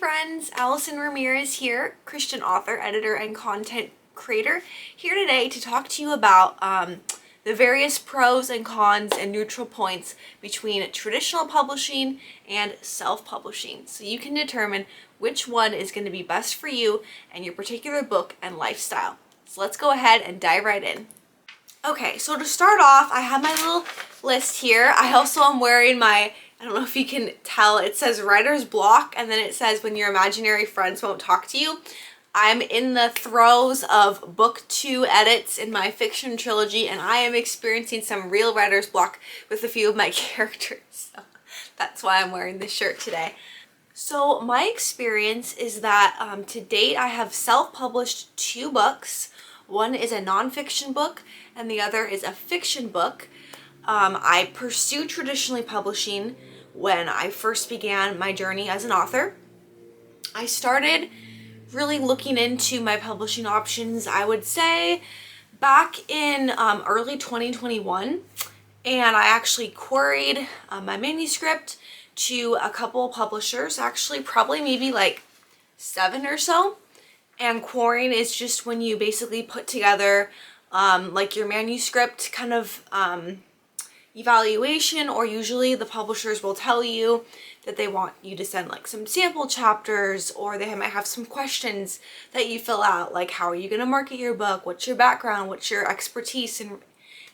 friends, Allison Ramirez here, Christian author, editor, and content creator, here today to talk to you about the various pros and cons and neutral points between traditional publishing and self-publishing, so you can determine which one is going to be best for you and your particular book and lifestyle. So let's go ahead and dive right in. Okay, so to start off, I have my little list here. I also am wearing my, I don't know if you can tell, it says writer's block, and then it says when your imaginary friends won't talk to you. I'm in the throes of book 2 edits in my fiction trilogy, and I am experiencing some real writer's block with a few of my characters. So that's why I'm wearing this shirt today. So my experience is that to date I have self-published 2 books. One is a nonfiction book and the other is a fiction book. I pursued traditionally publishing when I first began my journey as an author. I started really looking into my publishing options, I would say, back in early 2021, and I actually queried my manuscript to a couple publishers, actually probably maybe like 7 or so. And querying is just when you basically put together like your manuscript kind of evaluation, or usually the publishers will tell you that they want you to send like some sample chapters, or they might have some questions that you fill out, like how are you going to market your book, what's your background, what's your expertise in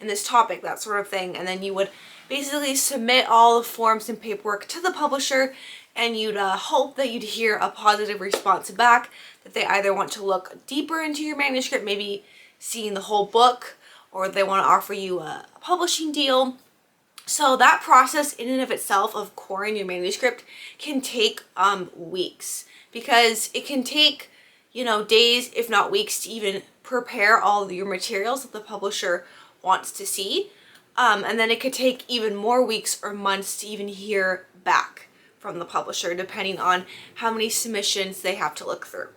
this topic, that sort of thing. And then you would basically submit all the forms and paperwork to the publisher, and you'd hope that you'd hear a positive response back, that they either want to look deeper into your manuscript, maybe seeing the whole book, or they want to offer you a publishing deal. So that process in and of itself of querying your manuscript can take weeks, because it can take, you know, days, if not weeks, to even prepare all of your materials that the publisher wants to see. And then it could take even more weeks or months to even hear back from the publisher, depending on how many submissions they have to look through.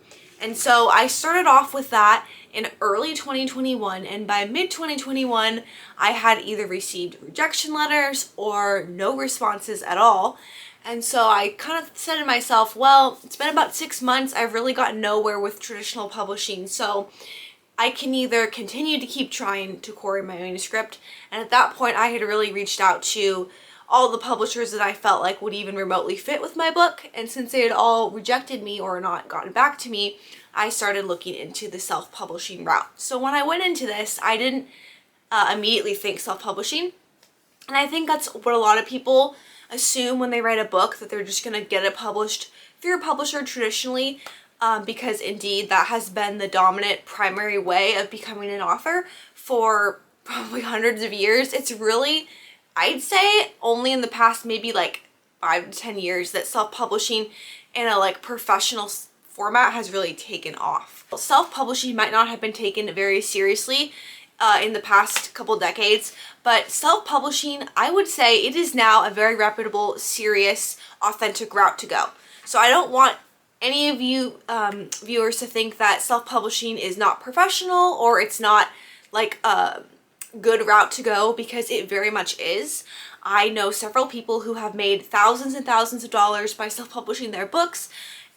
And so I started off with that in early 2021, and by mid-2021, I had either received rejection letters or no responses at all. And so I kind of said to myself, well, it's been about 6 months, I've really gotten nowhere with traditional publishing, so I can either continue to keep trying to query my manuscript, and at that point I had really reached out to all the publishers that I felt like would even remotely fit with my book, and since they had all rejected me or not gotten back to me, I started looking into the self-publishing route. So when I went into this, I didn't immediately think self-publishing, and I think that's what a lot of people assume when they write a book, that they're just going to get it published through a publisher traditionally, because indeed that has been the dominant primary way of becoming an author for probably hundreds of years. It's really, I'd say, only in the past maybe like 5 to 10 years that self-publishing in a like professional format has really taken off. Self-publishing might not have been taken very seriously in the past couple decades, but self-publishing, I would say it is now a very reputable, serious, authentic route to go. So I don't want any of you viewers to think that self-publishing is not professional or it's not like a good route to go, because it very much is. I know several people who have made thousands and thousands of dollars by self-publishing their books,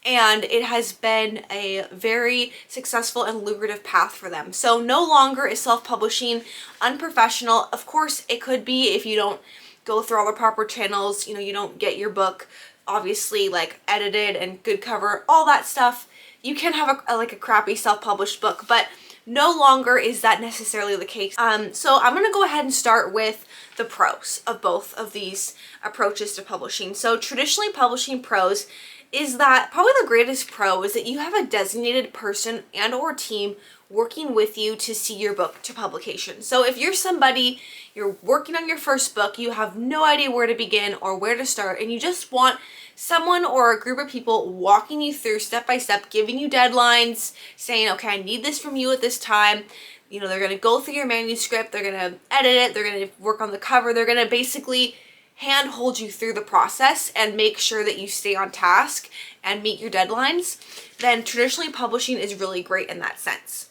and it has been a very successful and lucrative path for them. So no longer is self-publishing unprofessional. Of course, it could be if you don't go through all the proper channels, you know, you don't get your book obviously like edited and good cover, all that stuff. You can have a crappy self-published book, but no longer is that necessarily the case. So I'm going to go ahead and start with the pros of both of these approaches to publishing. So traditionally publishing pros is that probably the greatest pro is that you have a designated person and or team working with you to see your book to publication. So if you're somebody, you're working on your first book, you have no idea where to begin or where to start, and you just want someone or a group of people walking you through step by step, giving you deadlines, saying, okay, I need this from you at this time. You know, they're going to go through your manuscript, they're going to edit it, they're going to work on the cover, they're going to basically hand hold you through the process and make sure that you stay on task and meet your deadlines. Then traditionally publishing is really great in that sense.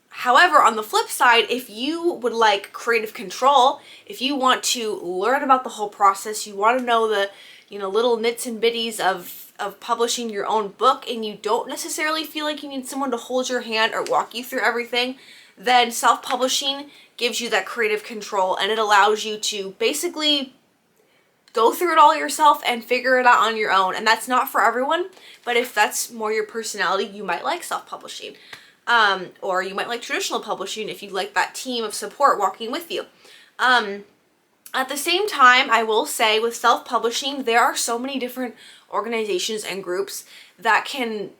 However, on the flip side, if you would like creative control, if you want to learn about the whole process, you want to know the, little nits and bitties of of publishing your own book and you don't necessarily feel like you need someone to hold your hand or walk you through everything, then self-publishing gives you that creative control, and it allows you to basically go through it all yourself and figure it out on your own. And that's not for everyone, but if that's more your personality, you might like self-publishing. Or you might like traditional publishing if you like that team of support walking with you. At the same time, I will say with self-publishing, there are so many different organizations and groups that can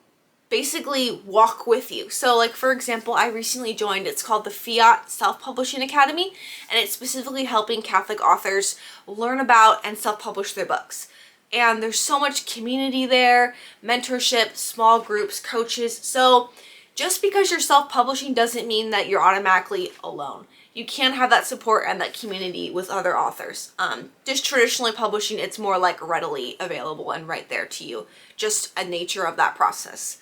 basically walk with you. So like, for example, I recently joined, it's called the Fiat Self-Publishing Academy, and it's specifically helping Catholic authors learn about and self-publish their books. And there's so much community there, mentorship, small groups, coaches. So just because you're self-publishing doesn't mean that you're automatically alone. You can have that support and that community with other authors. Just traditionally publishing, it's more like readily available and right there to you. Just a nature of that process.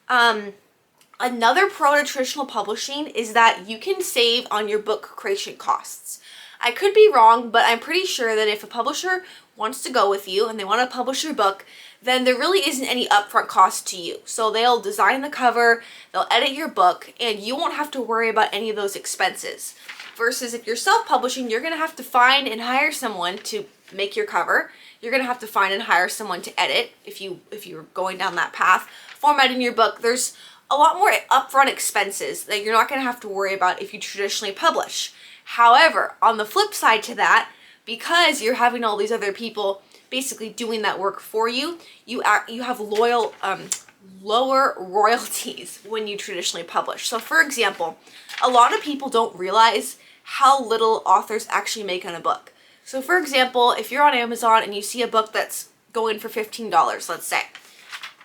Another pro to traditional publishing is that you can save on your book creation costs. I could be wrong, but I'm pretty sure that if a publisher wants to go with you and they want to publish your book, then there really isn't any upfront cost to you. So they'll design the cover, they'll edit your book, and you won't have to worry about any of those expenses. Versus if you're self-publishing, you're going to have to find and hire someone to make your cover. You're going to have to find and hire someone to edit if you're going down that path. Formatting your book, there's a lot more upfront expenses that you're not going to have to worry about if you traditionally publish. However, on the flip side to that, because you're having all these other people basically doing that work for you, you have lower royalties when you traditionally publish. So for example, a lot of people don't realize how little authors actually make on a book. So for example, if you're on Amazon and you see a book that's going for $15, let's say,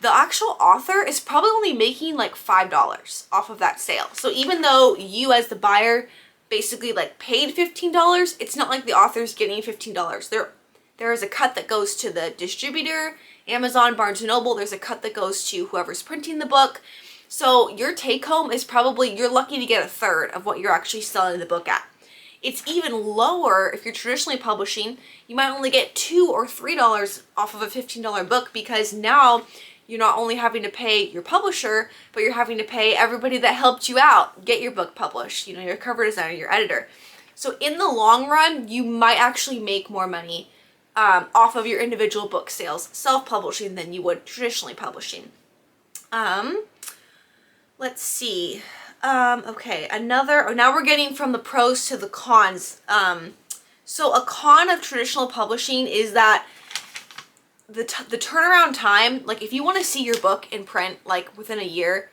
the actual author is probably only making like $5 off of that sale. So even though you as the buyer basically like paid $15, it's not like the author's getting $15. There is a cut that goes to the distributor, Amazon, Barnes & Noble. There's a cut that goes to whoever's printing the book. So your take home is probably, you're lucky to get a third of what you're actually selling the book at. It's even lower if you're traditionally publishing. You might only get $2 or $3 off of a $15 book, because now you're not only having to pay your publisher, but you're having to pay everybody that helped you out get your book published, your cover designer, your editor. So in the long run, you might actually make more money off of your individual book sales, self-publishing, than you would traditionally publishing. Let's see. Okay, now we're getting from the pros to the cons. So a con of traditional publishing is that the turnaround time, like if you want to see your book in print like within a year,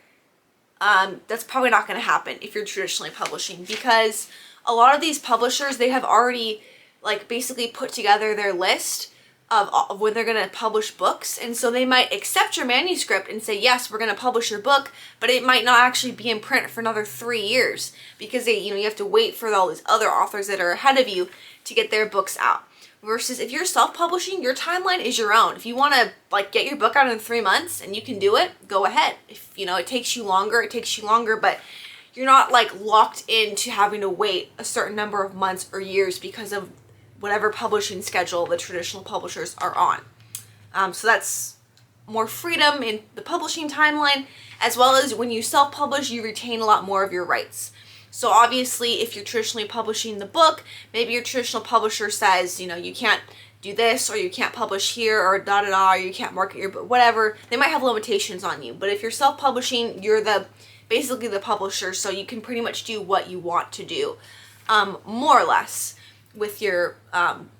that's probably not going to happen if you're traditionally publishing, because a lot of these publishers, they have already like basically put together their list of when they're going to publish books, and so they might accept your manuscript and say, yes, we're going to publish your book, but it might not actually be in print for another 3 years, because you have to wait for all these other authors that are ahead of you to get their books out. Versus if you're self-publishing, your timeline is your own. If you want to like get your book out in 3 months and you can do it, go ahead. If it takes you longer, it takes you longer, but you're not like locked into having to wait a certain number of months or years because of whatever publishing schedule the traditional publishers are on. So that's more freedom in the publishing timeline, as well as when you self-publish, you retain a lot more of your rights. So obviously, if you're traditionally publishing the book, maybe your traditional publisher says, you can't do this, or you can't publish here, or or you can't market your book, whatever. They might have limitations on you. But if you're self-publishing, you're basically the publisher, so you can pretty much do what you want to do, more or less, with your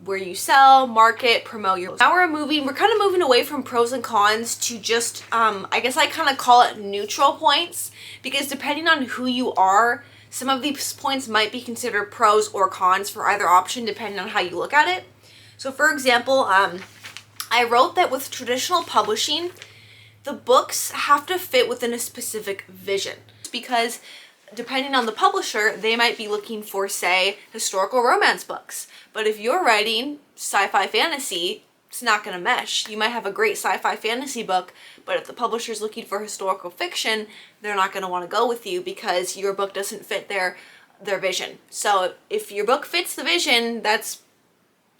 where you sell, market, promote your. Now we're kind of moving away from pros and cons to just I guess I kind of call it neutral points, because depending on who you are, some of these points might be considered pros or cons for either option, depending on how you look at it. So for example, I wrote that with traditional publishing, the books have to fit within a specific vision, because depending on the publisher, they might be looking for, say, historical romance books. But if you're writing sci-fi fantasy, it's not going to mesh. You might have a great sci-fi fantasy book, but if the publisher's looking for historical fiction, they're not going to want to go with you because your book doesn't fit their vision. So if your book fits the vision, that's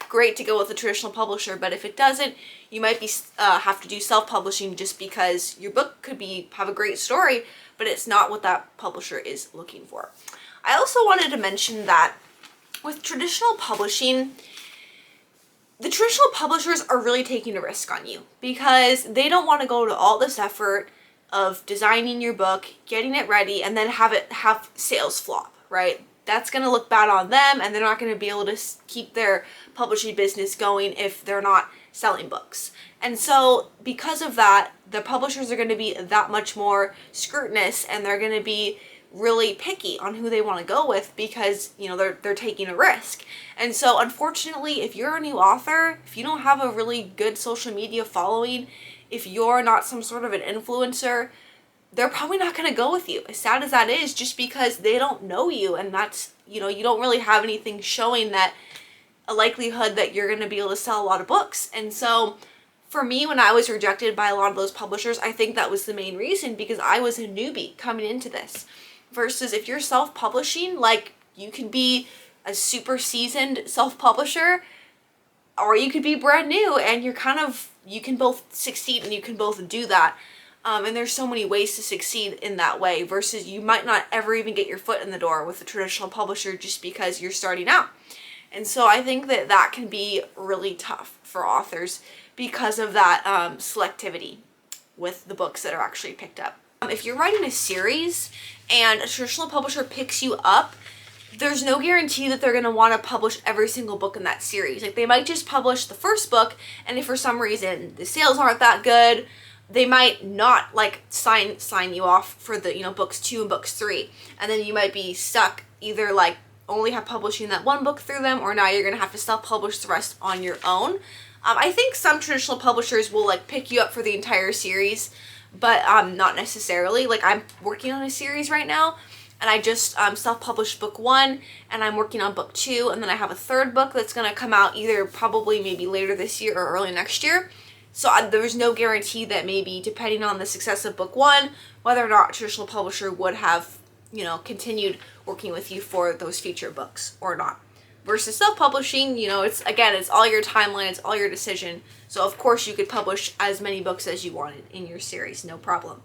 great to go with a traditional publisher, but if it doesn't, you might be have to do self-publishing just because your book could have a great story, but it's not what that publisher is looking for. I also wanted to mention that with traditional publishing, the traditional publishers are really taking a risk on you because they don't want to go to all this effort of designing your book, getting it ready, and then have sales flop, right? That's going to look bad on them, and they're not going to be able to keep their publishing business going if they're not selling books. And so because of that, the publishers are going to be that much more scrutinous, and they're going to be really picky on who they want to go with because, you know, they're taking a risk. And so unfortunately, if you're a new author, if you don't have a really good social media following, if you're not some sort of an influencer, they're probably not going to go with you, as sad as that is, just because they don't know you, and that's, you know, you don't really have anything showing that a likelihood that you're going to be able to sell a lot of books. And so for me, when I was rejected by a lot of those publishers, I think that was the main reason, because I was a newbie coming into this. Versus if you're self-publishing, like, you could be a super seasoned self-publisher, or you could be brand new, and you can both succeed and you can both do that. And there's so many ways to succeed in that way, versus you might not ever even get your foot in the door with a traditional publisher just because you're starting out. And so I think that that can be really tough for authors because of that selectivity with the books that are actually picked up. If you're writing a series and a traditional publisher picks you up, there's no guarantee that they're going to want to publish every single book in that series. Like, they might just publish the first book, and if for some reason the sales aren't that good, they might not, like, sign you off for the, you know, books 2 and books 3. And then you might be stuck either, like, only have publishing that one book through them, or now you're going to have to self-publish the rest on your own. I think some traditional publishers will, like, pick you up for the entire series, but not necessarily. Like, I'm working on a series right now, and I just self-published book 1, and I'm working on book 2, and then I have a third book that's going to come out either probably maybe later this year or early next year. So there's no guarantee that maybe, depending on the success of book 1, whether or not a traditional publisher would have, you know, continued working with you for those future books or not. Versus self-publishing, you know, it's all your timeline, it's all your decision. So of course you could publish as many books as you wanted in your series, no problem.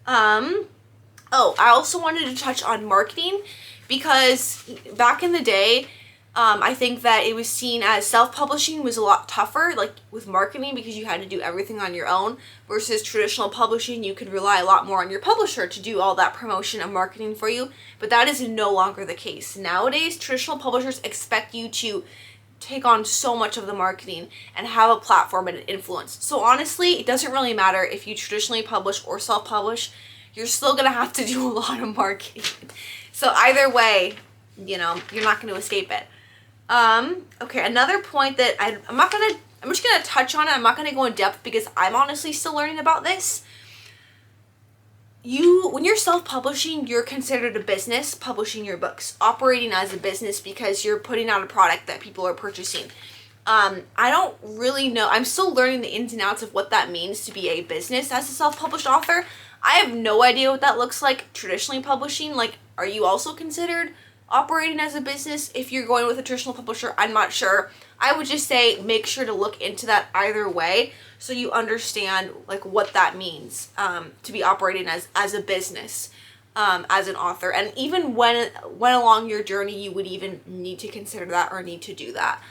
Oh, I also wanted to touch on marketing, because back in the day, I think that it was seen as self-publishing was a lot tougher, like with marketing, because you had to do everything on your own, versus traditional publishing, you could rely a lot more on your publisher to do all that promotion and marketing for you. But that is no longer the case. Nowadays, traditional publishers expect you to take on so much of the marketing and have a platform and an influence. So honestly, it doesn't really matter if you traditionally publish or self-publish, you're still going to have to do a lot of marketing. So either way, you know, you're not going to escape it. Okay, another point that I'm just going to touch on it. I'm not going to go in depth because I'm honestly still learning about this. When you're self-publishing, you're considered a business publishing your books, operating as a business because you're putting out a product that people are purchasing. I don't really know. I'm still learning the ins and outs of what that means to be a business as a self-published author. I have no idea what that looks like traditionally publishing. Like, are you also considered operating as a business if you're going with a traditional publisher? I'm not sure. I would just say make sure to look into that either way so you understand like what that means to be operating as a business as an author. And even when along your journey, you would even need to consider that or need to do that.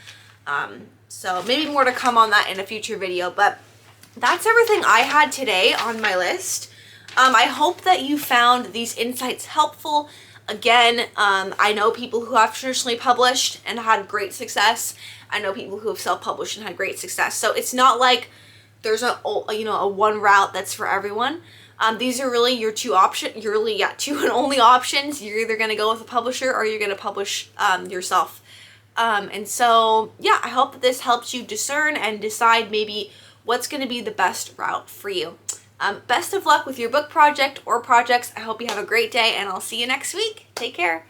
So maybe more to come on that in a future video, but that's everything I had today on my list. I hope that you found these insights helpful. Again, I know people who have traditionally published and had great success. I know people who have self-published and had great success. So it's not like there's a one route that's for everyone. These are really your two and only options. You're either going to go with a publisher or you're going to publish yourself. And so, yeah, I hope that this helps you discern and decide maybe what's going to be the best route for you. Best of luck with your book project or projects. I hope you have a great day, and I'll see you next week. Take care.